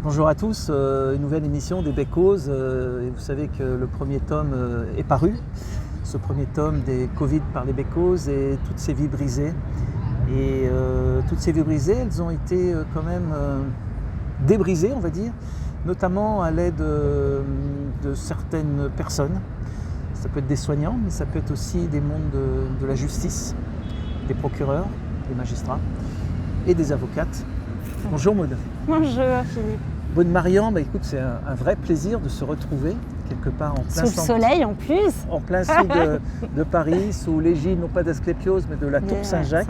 Bonjour à tous, une nouvelle émission des Bécauses. Et vous savez que le premier tome est paru, ce premier tome des Covid par les Bécauses et toutes ces vies brisées. Et toutes ces vies brisées, elles ont été quand même débrisées, on va dire, notamment à l'aide de certaines personnes. Ça peut être des soignants, mais ça peut être aussi des mondes de la justice, des procureurs, des magistrats et des avocates. Bonjour Maud. Bonjour Philippe. Maud Marian, écoute, c'est un vrai plaisir de se retrouver quelque part en plein sous le soleil en plus. En plein sud de Paris, sous l'égide non pas d'Asclépios mais de la Tour Saint-Jacques.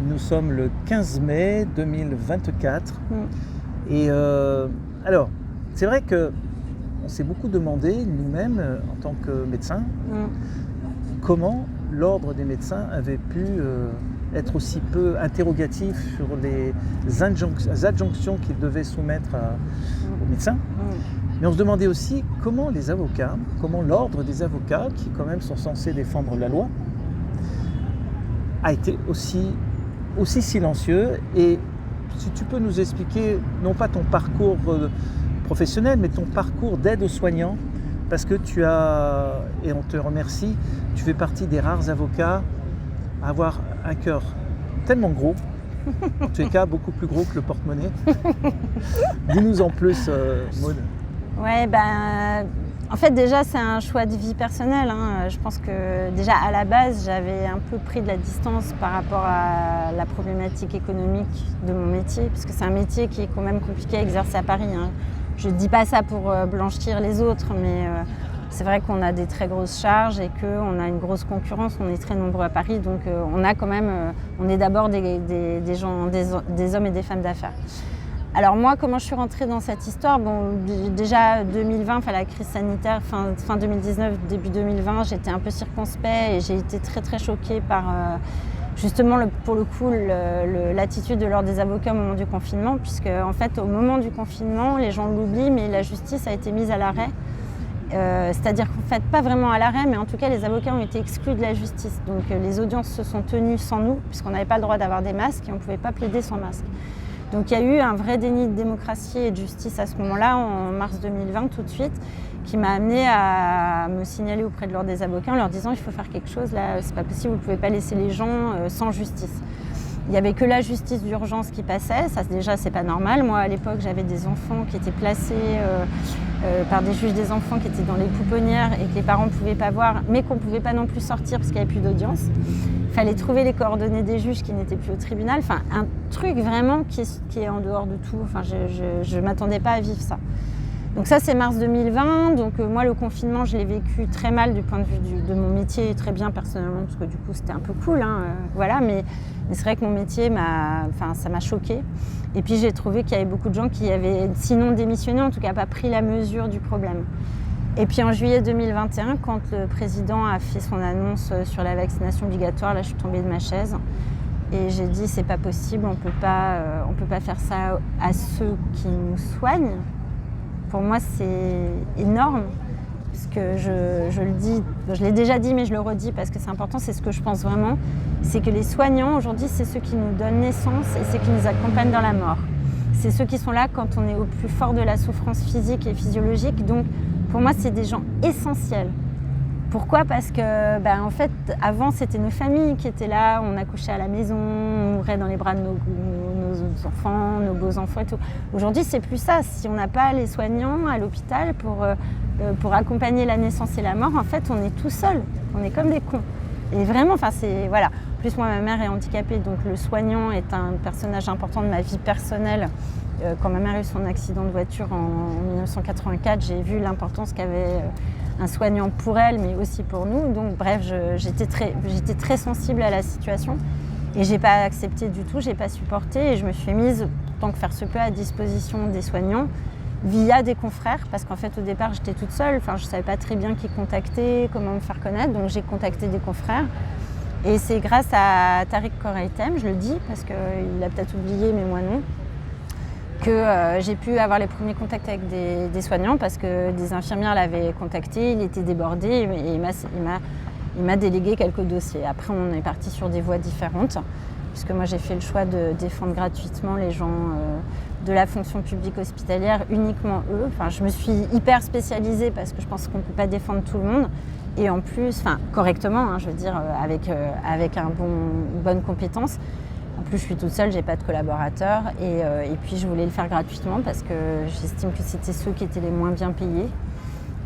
Nous sommes le 15 mai 2024. Et alors, c'est vrai qu'on s'est beaucoup demandé, nous-mêmes, en tant que médecins, comment l'ordre des médecins avait pu être aussi peu interrogatif sur les adjonctions qu'ils devaient soumettre aux médecins. Mais on se demandait aussi comment les avocats, comment l'ordre des avocats, qui quand même sont censés défendre la loi, a été aussi silencieux. Et si tu peux nous expliquer, non pas ton parcours professionnel, mais ton parcours d'aide aux soignants, parce que tu as, et on te remercie, tu fais partie des rares avocats à avoir un cœur tellement gros, en tous les cas beaucoup plus gros que le porte-monnaie. Dis-nous en plus, Maud. Ouais, en fait déjà c'est un choix de vie personnel. Je pense que déjà à la base j'avais un peu pris de la distance par rapport à la problématique économique de mon métier, parce que c'est un métier qui est quand même compliqué à exercer à Paris. Je ne dis pas ça pour blanchir les autres, mais c'est vrai qu'on a des très grosses charges et qu'on a une grosse concurrence, on est très nombreux à Paris, donc on a quand même, on est d'abord des gens, des hommes et des femmes d'affaires. Alors moi, comment je suis rentrée dans cette histoire? Déjà 2020, la crise sanitaire, fin 2019, début 2020, j'étais un peu circonspect et j'ai été très très choquée par justement pour le coup l'attitude de l'ordre des avocats au moment du confinement, puisque en fait au moment du confinement, les gens l'oublient, mais la justice a été mise à l'arrêt. C'est-à-dire qu'en fait, pas vraiment à l'arrêt, mais en tout cas, les avocats ont été exclus de la justice. Donc les audiences se sont tenues sans nous, puisqu'on n'avait pas le droit d'avoir des masques et on ne pouvait pas plaider sans masque. Donc il y a eu un vrai déni de démocratie et de justice à ce moment-là, en mars 2020, tout de suite, qui m'a amenée à me signaler auprès de l'ordre des avocats en leur disant « il faut faire quelque chose, là, c'est pas possible, vous ne pouvez pas laisser les gens sans justice ». Il n'y avait que la justice d'urgence qui passait, ça déjà c'est pas normal. Moi à l'époque j'avais des enfants qui étaient placés par des juges des enfants qui étaient dans les pouponnières et que les parents ne pouvaient pas voir, mais qu'on ne pouvait pas non plus sortir parce qu'il n'y avait plus d'audience. Il fallait trouver les coordonnées des juges qui n'étaient plus au tribunal. Un truc vraiment qui est en dehors de tout. Je ne m'attendais pas à vivre ça. Donc ça c'est mars 2020, donc moi le confinement je l'ai vécu très mal du point de vue de mon métier, et très bien personnellement parce que du coup c'était un peu cool, voilà, mais c'est vrai que mon métier ça m'a choquée. Et puis j'ai trouvé qu'il y avait beaucoup de gens qui avaient sinon démissionné, en tout cas pas pris la mesure du problème. Et puis en juillet 2021, quand le président a fait son annonce sur la vaccination obligatoire, là je suis tombée de ma chaise. Et j'ai dit c'est pas possible, on peut pas faire ça à ceux qui nous soignent. Pour moi, c'est énorme, parce que je le dis, je l'ai déjà dit, mais je le redis parce que c'est important, c'est ce que je pense vraiment, c'est que les soignants, aujourd'hui, c'est ceux qui nous donnent naissance et ceux qui nous accompagnent dans la mort. C'est ceux qui sont là quand on est au plus fort de la souffrance physique et physiologique. Donc, pour moi, c'est des gens essentiels. Pourquoi ? Parce que, en fait, avant, c'était nos familles qui étaient là, on accouchait à la maison, on mourait dans les bras de nos enfants, nos beaux-enfants et tout. Aujourd'hui, c'est plus ça. Si on n'a pas les soignants à l'hôpital pour accompagner la naissance et la mort, en fait, on est tout seul. On est comme des cons. Et vraiment, voilà. En plus, moi, ma mère est handicapée, donc le soignant est un personnage important de ma vie personnelle. Quand ma mère a eu son accident de voiture en 1984, j'ai vu l'importance qu'avait un soignant pour elle, mais aussi pour nous. Donc bref, j'étais très sensible à la situation et j'ai pas accepté du tout, j'ai pas supporté et je me suis mise, tant que faire se peut, à disposition des soignants via des confrères, parce qu'en fait au départ j'étais toute seule, je savais pas très bien qui contacter, comment me faire connaître, donc j'ai contacté des confrères. Et c'est grâce à Tariq Koraitem, je le dis parce qu'il a peut-être oublié, mais moi non, que j'ai pu avoir les premiers contacts avec des soignants, parce que des infirmières l'avaient contacté, il était débordé et il m'a délégué quelques dossiers. Après, on est parti sur des voies différentes. puisque moi j'ai fait le choix de défendre gratuitement les gens de la fonction publique hospitalière, uniquement eux. Enfin, je me suis hyper spécialisée parce que je pense qu'on ne peut pas défendre tout le monde. Et en plus, correctement, hein, je veux dire, avec une bonne compétence. En plus, je suis toute seule, j'ai pas de collaborateurs. Et puis, je voulais le faire gratuitement parce que j'estime que c'était ceux qui étaient les moins bien payés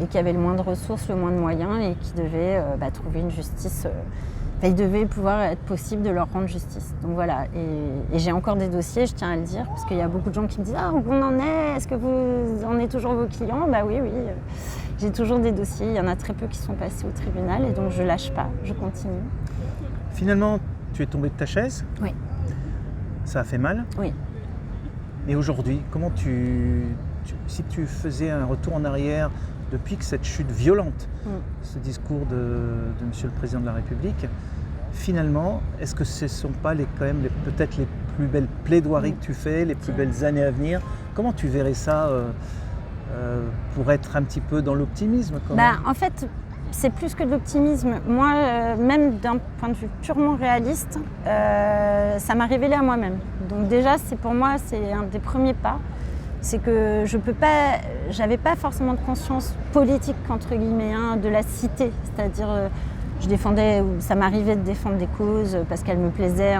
et qui avaient le moins de ressources, le moins de moyens et qui devaient trouver une justice. Il devait pouvoir être possible de leur rendre justice. Donc voilà, et j'ai encore des dossiers, je tiens à le dire, parce qu'il y a beaucoup de gens qui me disent « Ah, où on en est? Est-ce que vous en êtes toujours vos clients ?» Bah oui, j'ai toujours des dossiers. Il y en a très peu qui sont passés au tribunal et donc je lâche pas, je continue. Finalement, tu es tombée de ta chaise? Oui. Ça a fait mal? Oui. Et aujourd'hui, comment si tu faisais un retour en arrière depuis que cette chute violente, ce discours de Monsieur le Président de la République, finalement, est-ce que ce ne sont pas peut-être les plus belles plaidoiries que tu fais, les plus belles années à venir? Comment tu verrais ça pour être un petit peu dans l'optimisme? En fait, c'est plus que de l'optimisme. Moi, même d'un point de vue purement réaliste, ça m'a révélé à moi-même. Donc déjà, pour moi, c'est un des premiers pas. C'est que j'avais pas forcément de conscience politique, entre guillemets, de la cité. C'est-à-dire, ça m'arrivait de défendre des causes parce qu'elles me plaisaient.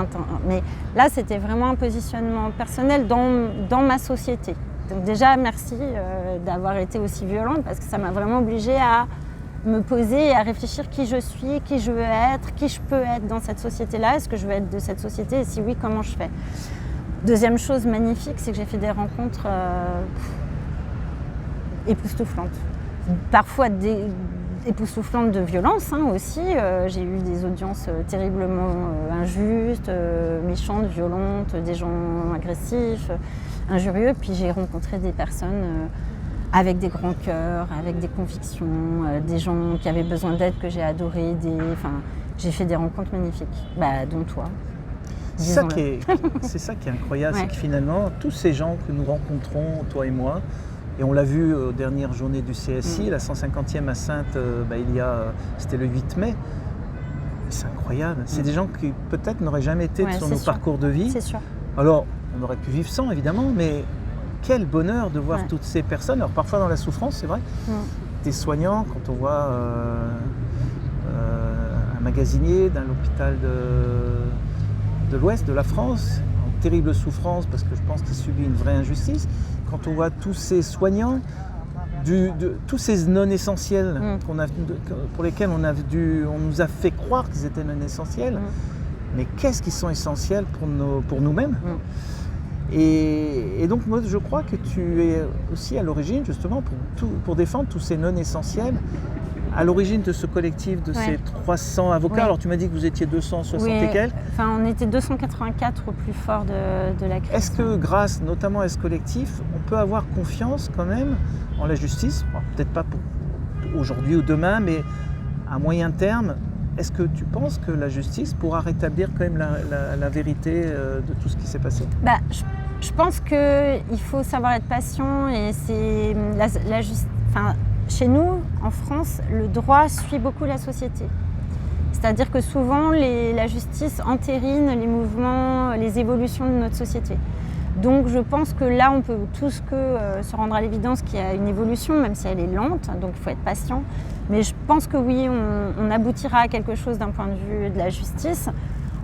Mais là, c'était vraiment un positionnement personnel dans ma société. Donc déjà, merci d'avoir été aussi violente parce que ça m'a vraiment obligée à me poser et à réfléchir qui je suis, qui je veux être, qui je peux être dans cette société-là. Est-ce que je veux être de cette société? Et si oui, comment je fais? Deuxième chose magnifique, c'est que j'ai fait des rencontres époustouflantes. Parfois époustouflantes de violence aussi. J'ai eu des audiences terriblement injustes, méchantes, violentes, des gens agressifs, injurieux. Puis j'ai rencontré des personnes avec des grands cœurs, avec des convictions, des gens qui avaient besoin d'aide que j'ai adoré aider. J'ai fait des rencontres magnifiques, dont toi. C'est ça qui est incroyable, c'est que finalement, tous ces gens que nous rencontrons, toi et moi, et on l'a vu aux dernières journées du CSI, la 150e à Saintes, c'était le 8 mai, c'est incroyable. C'est des gens qui peut-être n'auraient jamais été sur nos parcours de vie. C'est sûr. Alors, on aurait pu vivre sans, évidemment, mais quel bonheur de voir toutes ces personnes, alors parfois dans la souffrance, c'est vrai, des soignants, quand on voit un magasinier d'un hôpital de l'Ouest de la France, en terrible souffrance parce que je pense qu'il subit une vraie injustice. Quand on voit tous ces soignants, tous ces non essentiels pour lesquels on nous a fait croire qu'ils étaient non essentiels, mais qu'est-ce qu'ils sont essentiels pour nous-mêmes? Et donc moi je crois que tu es aussi à l'origine justement pour défendre tous ces non essentiels, à l'origine de ce collectif de ces 300 avocats. Alors tu m'as dit que vous étiez 260 et quelques. Enfin, on était 284 au plus fort de la crise. Est-ce que grâce notamment à ce collectif, on peut avoir confiance quand même en la justice? Peut-être pas pour aujourd'hui ou demain, mais à moyen terme, est-ce que tu penses que la justice pourra rétablir quand même la vérité de tout ce qui s'est passé? Je pense qu'il faut savoir être patient et c'est la justice. Chez nous, en France, le droit suit beaucoup la société. C'est-à-dire que souvent, la justice entérine les mouvements, les évolutions de notre société. Donc je pense que là, on peut tous se rendre à l'évidence qu'il y a une évolution, même si elle est lente, donc il faut être patient. Mais je pense que oui, on aboutira à quelque chose d'un point de vue de la justice.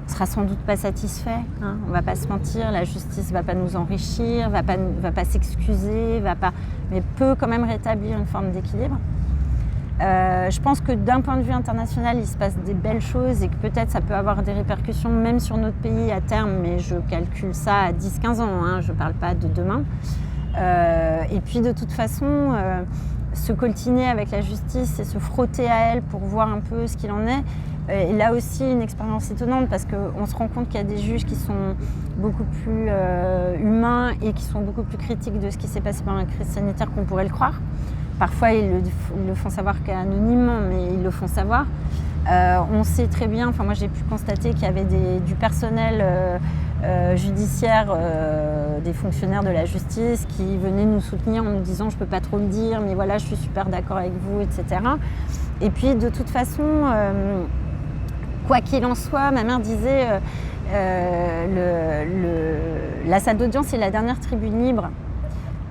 On sera sans doute pas satisfait, on ne va pas se mentir, la justice ne va pas nous enrichir, va pas s'excuser, mais peut quand même rétablir une forme d'équilibre. Je pense que d'un point de vue international, il se passe des belles choses et que peut-être ça peut avoir des répercussions même sur notre pays à terme, mais je calcule ça à 10-15 ans, je ne parle pas de demain. Et puis de toute façon, se coltiner avec la justice et se frotter à elle pour voir un peu ce qu'il en est, et là aussi une expérience étonnante parce qu'on se rend compte qu'il y a des juges qui sont beaucoup plus humains et qui sont beaucoup plus critiques de ce qui s'est passé pendant la crise sanitaire qu'on pourrait le croire. Parfois ils le font savoir qu'anonymement, mais ils le font savoir. On sait très bien, moi j'ai pu constater qu'il y avait du personnel judiciaire, des fonctionnaires de la justice qui venaient nous soutenir en nous disant je peux pas trop le dire, mais voilà je suis super d'accord avec vous, etc. Et puis de toute façon, quoi qu'il en soit, ma mère disait la salle d'audience est la dernière tribune libre.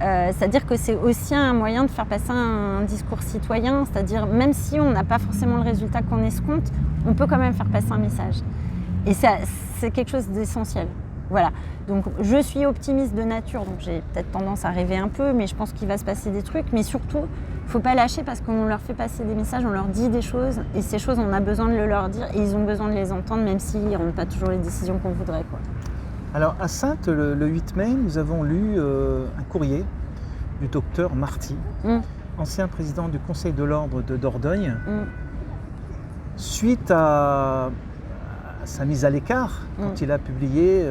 C'est-à-dire que c'est aussi un moyen de faire passer un discours citoyen, c'est-à-dire même si on n'a pas forcément le résultat qu'on escompte, on peut quand même faire passer un message. Et c'est quelque chose d'essentiel. Voilà. Donc je suis optimiste de nature, donc j'ai peut-être tendance à rêver un peu, mais je pense qu'il va se passer des trucs. Mais surtout, il ne faut pas lâcher parce qu'on leur fait passer des messages, on leur dit des choses, et ces choses, on a besoin de le leur dire, et ils ont besoin de les entendre, même s'ils n'ont pas toujours les décisions qu'on voudrait, quoi. Alors à Saintes, le 8 mai, nous avons lu un courrier du docteur Marty, ancien président du Conseil de l'Ordre de Dordogne, suite à sa mise à l'écart, quand il a publié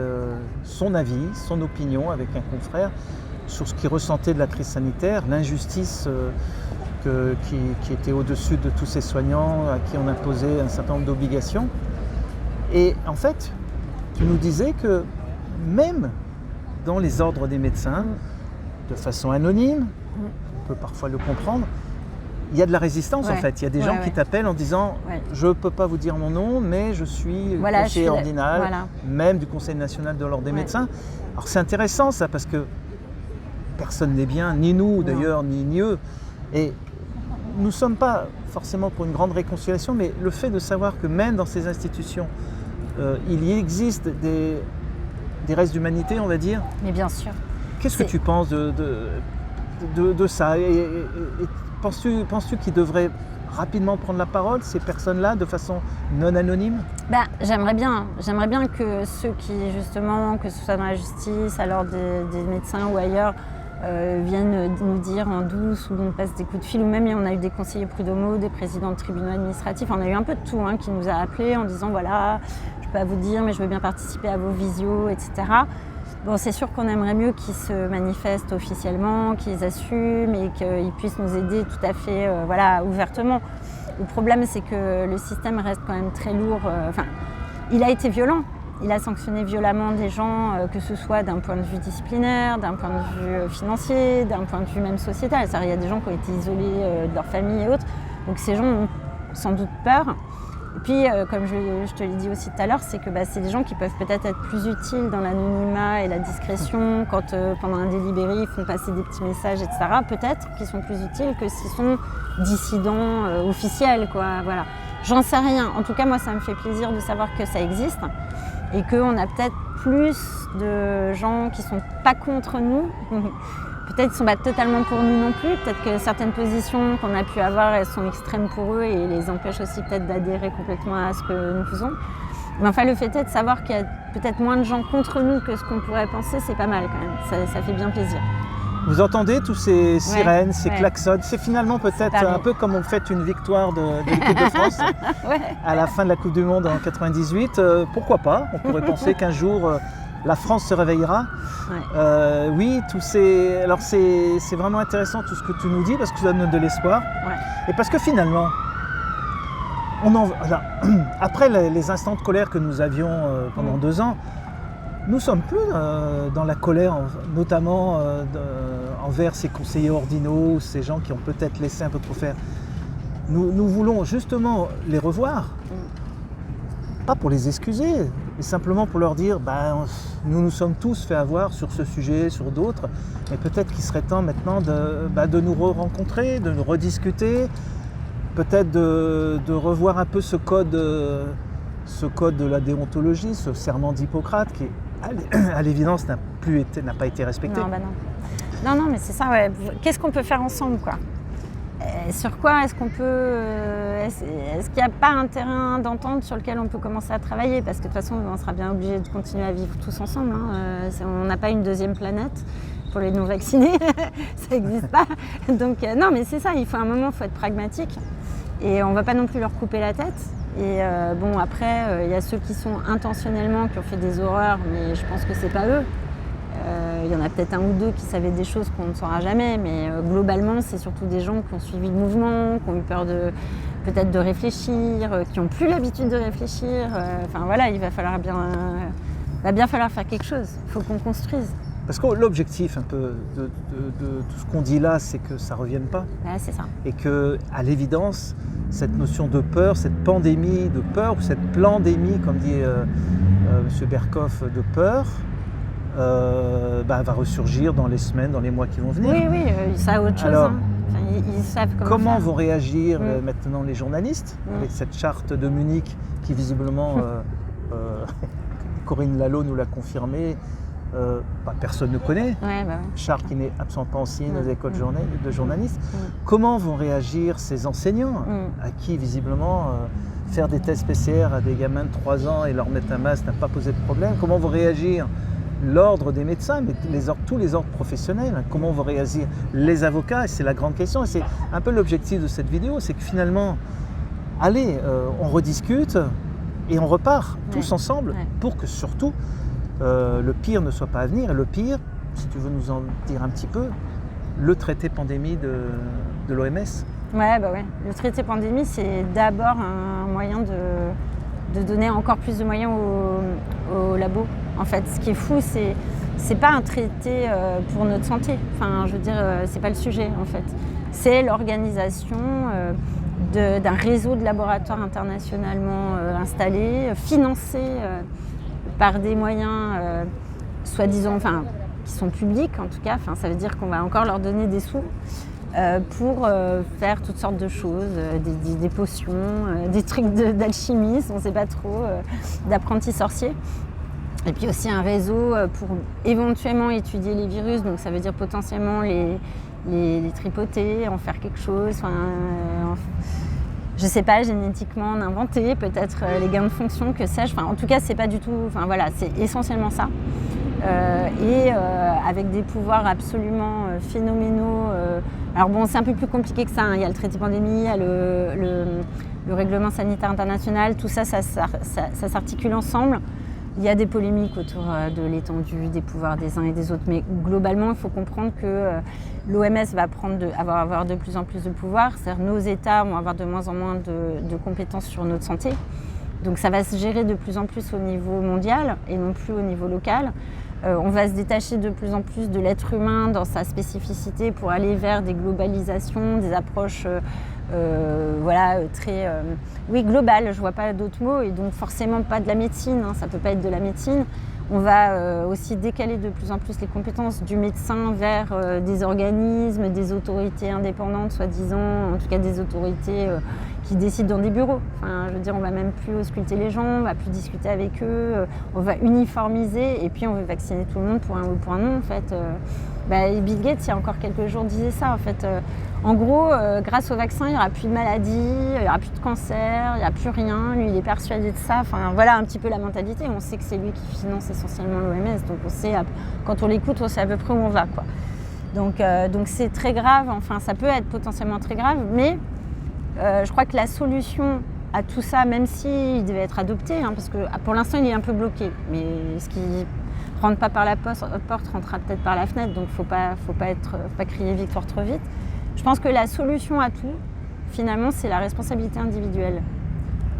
son avis, son opinion avec un confrère sur ce qu'il ressentait de la crise sanitaire, l'injustice qui était au-dessus de tous ces soignants à qui on imposait un certain nombre d'obligations. Et en fait, tu nous disais que même dans les ordres des médecins, de façon anonyme, on peut parfois le comprendre, il y a de la résistance en fait. Il y a des gens qui t'appellent en disant je ne peux pas vous dire mon nom, mais je suis conseiller ordinal, même du Conseil national de l'ordre des médecins. Alors c'est intéressant ça parce que personne n'est bien, ni nous d'ailleurs, ni eux. Et nous ne sommes pas forcément pour une grande réconciliation, mais le fait de savoir que même dans ces institutions, il y existe des restes d'humanité, on va dire. Mais bien sûr. Qu'est-ce que tu penses de ça et penses-tu qu'ils devraient rapidement prendre la parole, ces personnes-là, de façon non anonyme ? J'aimerais bien que ceux qui, justement, que ce soit dans la justice, à l'ordre des médecins ou ailleurs, viennent nous dire en douce ou nous passent des coups de fil, ou même on a eu des conseillers prud'homaux, des présidents de tribunaux administratifs, on a eu un peu de tout qui nous a appelés en disant voilà, je ne peux pas vous dire mais je veux bien participer à vos visios, etc. Bon, c'est sûr qu'on aimerait mieux qu'ils se manifestent officiellement, qu'ils assument et qu'ils puissent nous aider tout à fait ouvertement. Le problème, c'est que le système reste quand même très lourd. Il a été violent. Il a sanctionné violemment des gens, que ce soit d'un point de vue disciplinaire, d'un point de vue financier, d'un point de vue même sociétal. C'est-à-dire, il y a des gens qui ont été isolés de leur famille et autres. Donc ces gens ont sans doute peur. Et puis, comme je te l'ai dit aussi tout à l'heure, c'est que c'est des gens qui peuvent peut-être être plus utiles dans l'anonymat et la discrétion quand pendant un délibéré, ils font passer des petits messages, etc. Peut-être qu'ils sont plus utiles que s'ils sont dissidents officiels, quoi. Voilà. J'en sais rien. En tout cas, moi, ça me fait plaisir de savoir que ça existe et qu'on a peut-être plus de gens qui ne sont pas contre nous. Peut-être qu'ils ne sont pas totalement pour nous non plus, peut-être que certaines positions qu'on a pu avoir, elles sont extrêmes pour eux et les empêchent aussi peut-être d'adhérer complètement à ce que nous faisons. Mais enfin, le fait est de savoir qu'il y a peut-être moins de gens contre nous que ce qu'on pourrait penser, c'est pas mal quand même, ça fait bien plaisir. Vous entendez tous ces sirènes, ces klaxons, c'est finalement peut-être un peu comme on fête une victoire de l'équipe de France à la fin de la Coupe du Monde en 98. Pourquoi pas ? On pourrait penser qu'un jour... la France se réveillera. Oui, alors c'est vraiment intéressant tout ce que tu nous dis parce que ça donne de l'espoir. Et parce que finalement, après les instants de colère que nous avions pendant 2 ans, nous sommes plus dans la colère, notamment envers ces conseillers ordinaux, ces gens qui ont peut-être laissé un peu trop faire. Nous voulons justement les revoir. Pas pour les excuser, mais simplement pour leur dire nous nous sommes tous fait avoir sur ce sujet, sur d'autres, mais peut-être qu'il serait temps maintenant de nous rencontrer, de nous rediscuter, peut-être de revoir un peu ce code de la déontologie, ce serment d'Hippocrate qui, à l'évidence, n'a pas été respecté. Non, mais c'est ça, Qu'est-ce qu'on peut faire ensemble, quoi ? Sur quoi est-ce qu'on peut... Est-ce qu'il n'y a pas un terrain d'entente sur lequel on peut commencer à travailler ? Parce que de toute façon, on sera bien obligé de continuer à vivre tous ensemble. On n'a pas une deuxième planète pour les non-vaccinés. Ça n'existe pas. Donc non, mais c'est ça, il faut un moment, il faut être pragmatique. Et on ne va pas non plus leur couper la tête. Et après, il y a ceux qui sont intentionnellement, qui ont fait des horreurs, mais je pense que c'est pas eux. Il y en a peut-être un ou deux qui savaient des choses qu'on ne saura jamais, mais globalement, c'est surtout des gens qui ont suivi le mouvement, qui ont eu peur peut-être de réfléchir, qui n'ont plus l'habitude de réfléchir. Il va bien falloir faire quelque chose. Il faut qu'on construise. Parce que l'objectif un peu de tout ce qu'on dit là, c'est que ça ne revienne pas. C'est ça. Et qu'à l'évidence, cette notion de peur, cette pandémie de peur, ou cette plandémie, comme dit M. Berkoff, de peur, va ressurgir dans les semaines, dans les mois qui vont venir. Oui, ça a autre chose. Alors, Enfin, ils savent comment faire. vont réagir maintenant les journalistes avec cette charte de Munich qui visiblement, Corinne Lalo nous l'a confirmé, personne ne connaît. Charte qui n'est absolument pas enseignée dans les écoles de journalistes. Comment vont réagir ces enseignants à qui visiblement faire des tests PCR à des gamins de 3 ans et leur mettre un masque n'a pas posé de problème? Comment vont réagir l'ordre des médecins, mais tous les ordres professionnels? Comment vont réagir les avocats? Et c'est la grande question. Et c'est un peu l'objectif de cette vidéo, c'est que finalement, allez, on rediscute et on repart tous ensemble pour que surtout le pire ne soit pas à venir. Et le pire, si tu veux nous en dire un petit peu, le traité pandémie de l'OMS. Ouais. Le traité pandémie, c'est d'abord un moyen de donner encore plus de moyens aux labos. En fait, ce qui est fou, c'est pas un traité pour notre santé. Enfin, je veux dire, c'est pas le sujet, en fait. C'est l'organisation d'un réseau de laboratoires internationalement installés, financés par des moyens soi-disant, enfin, qui sont publics en tout cas. Enfin, ça veut dire qu'on va encore leur donner des sous pour faire toutes sortes de choses, des potions, des trucs d'alchimistes, on ne sait pas trop, d'apprentis sorciers. Et puis aussi un réseau pour éventuellement étudier les virus, donc ça veut dire potentiellement les tripoter, en faire quelque chose, je sais pas, génétiquement en inventer, peut-être les gains de fonction, que sais-je. Enfin, en tout cas, c'est pas du tout, enfin voilà, c'est essentiellement ça. Avec des pouvoirs absolument phénoménaux. Alors bon, c'est un peu plus compliqué que ça, hein. Il y a le traité pandémie, il y a le règlement sanitaire international, tout ça, ça s'articule ensemble. Il y a des polémiques autour de l'étendue des pouvoirs des uns et des autres, mais globalement, il faut comprendre que l'OMS va avoir de plus en plus de pouvoirs, c'est-à-dire nos États vont avoir de moins en moins de compétences sur notre santé. Donc ça va se gérer de plus en plus au niveau mondial et non plus au niveau local. On va se détacher de plus en plus de l'être humain dans sa spécificité pour aller vers des globalisations, des approches très globales, je vois pas d'autres mots, et donc forcément pas de la médecine, hein, ça peut pas être de la médecine. On va aussi décaler de plus en plus les compétences du médecin vers des organismes, des autorités indépendantes, soi-disant, en tout cas des autorités qui décident dans des bureaux. Enfin, je veux dire, on va même plus ausculter les gens, on va plus discuter avec eux, on va uniformiser et puis on veut vacciner tout le monde pour un oui ou pour un non, en fait. Bill Gates, il y a encore quelques jours, disait ça, en fait. En gros, grâce au vaccin, il n'y aura plus de maladies, il n'y aura plus de cancer, il n'y a plus rien. Lui, il est persuadé de ça. Enfin, voilà un petit peu la mentalité. On sait que c'est lui qui finance essentiellement l'OMS. Donc, on sait, quand on l'écoute, on sait à peu près où on va, quoi. Donc c'est très grave. Enfin, ça peut être potentiellement très grave. Mais je crois que la solution à tout ça, même s'il devait être adopté, hein, parce que pour l'instant, il est un peu bloqué. Mais ce qui rentre pas par la porte rentrera peut-être par la fenêtre. Donc, faut pas crier victoire trop vite. Je pense que la solution à tout, finalement, c'est la responsabilité individuelle.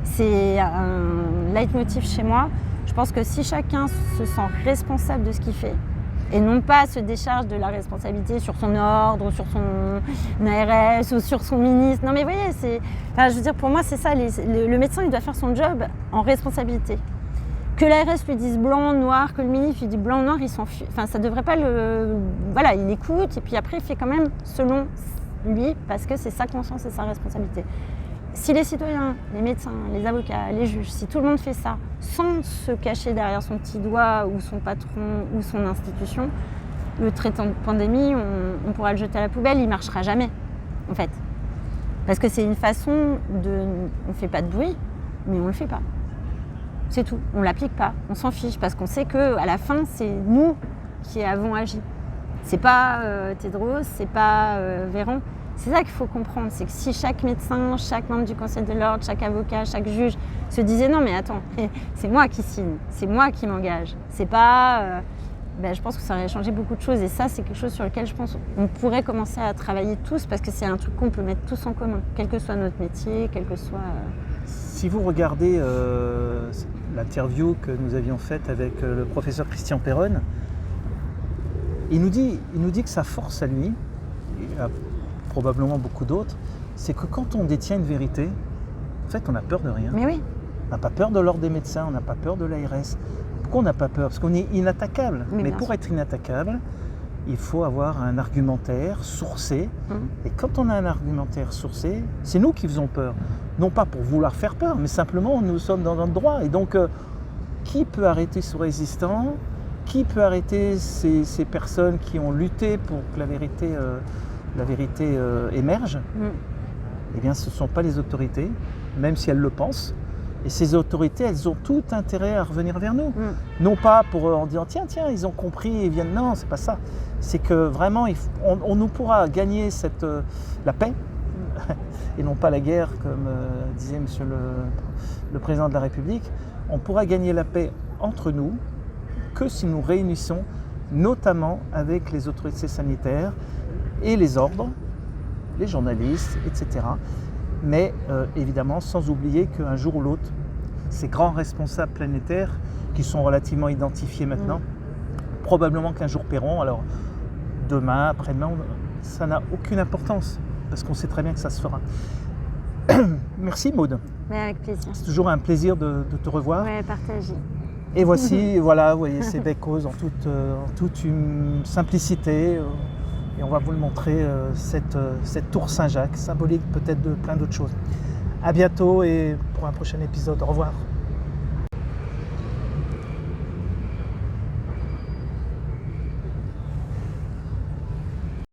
C'est un leitmotiv chez moi. Je pense que si chacun se sent responsable de ce qu'il fait, et non pas se décharge de la responsabilité sur son ordre, ou sur son ARS, ou sur son ministre. Non mais vous voyez, je veux dire, pour moi, c'est ça. Le médecin, il doit faire son job en responsabilité. Que l'ARS lui dise blanc, noir, que le ministre lui dise blanc, noir, il s'en fiche. Enfin, ça devrait pas Voilà, il écoute, et puis après, il fait quand même selon lui, parce que c'est sa conscience et sa responsabilité. Si les citoyens, les médecins, les avocats, les juges, si tout le monde fait ça, sans se cacher derrière son petit doigt ou son patron ou son institution, le traité de pandémie, on pourra le jeter à la poubelle, il ne marchera jamais, en fait. Parce que c'est une façon on ne fait pas de bruit, mais on ne le fait pas. C'est tout, on ne l'applique pas, on s'en fiche, parce qu'on sait qu'à la fin, c'est nous qui avons agi. C'est pas Tedros, c'est pas Véran. C'est ça qu'il faut comprendre, c'est que si chaque médecin, chaque membre du Conseil de l'ordre, chaque avocat, chaque juge se disait non mais attends, c'est moi qui signe, c'est moi qui m'engage, c'est pas... je pense que ça aurait changé beaucoup de choses et ça c'est quelque chose sur lequel je pense qu'on pourrait commencer à travailler tous parce que c'est un truc qu'on peut mettre tous en commun, quel que soit notre métier, quel que soit... Si vous regardez l'interview que nous avions faite avec le professeur Christian Perron, il nous dit que sa force à lui, et à probablement beaucoup d'autres, c'est que quand on détient une vérité, en fait on a peur de rien. Mais oui. On n'a pas peur de l'ordre des médecins, on n'a pas peur de l'ARS. Pourquoi on n'a pas peur? Parce qu'on est inattaquable. Mais pour être inattaquable, il faut avoir un argumentaire sourcé. Et quand on a un argumentaire sourcé, c'est nous qui faisons peur. Non pas pour vouloir faire peur, mais simplement nous sommes dans notre droit. Et donc, qui peut arrêter ce résistant? Qui peut arrêter ces personnes qui ont lutté pour que la vérité émerge? Eh bien, ce ne sont pas les autorités, même si elles le pensent. Et ces autorités, elles ont tout intérêt à revenir vers nous. Non pas en disant tiens, ils ont compris et viennent. Non, c'est pas ça. C'est que vraiment, on nous pourra gagner la paix et non pas la guerre, comme disait Monsieur le Président de la République. On pourra gagner la paix entre nous que si nous réunissons notamment avec les autorités sanitaires et les ordres, les journalistes, etc. Mais évidemment, sans oublier qu'un jour ou l'autre, ces grands responsables planétaires, qui sont relativement identifiés maintenant, probablement qu'un jour paieront. Alors, demain, après-demain, ça n'a aucune importance, parce qu'on sait très bien que ça se fera. Merci Maud. Mais avec plaisir. C'est toujours un plaisir de te revoir. Oui, partagé. Et voici, voilà, vous voyez, c'est Becose en toute une simplicité. Et on va vous le montrer, cette tour Saint-Jacques, symbolique peut-être de plein d'autres choses. À bientôt et pour un prochain épisode. Au revoir.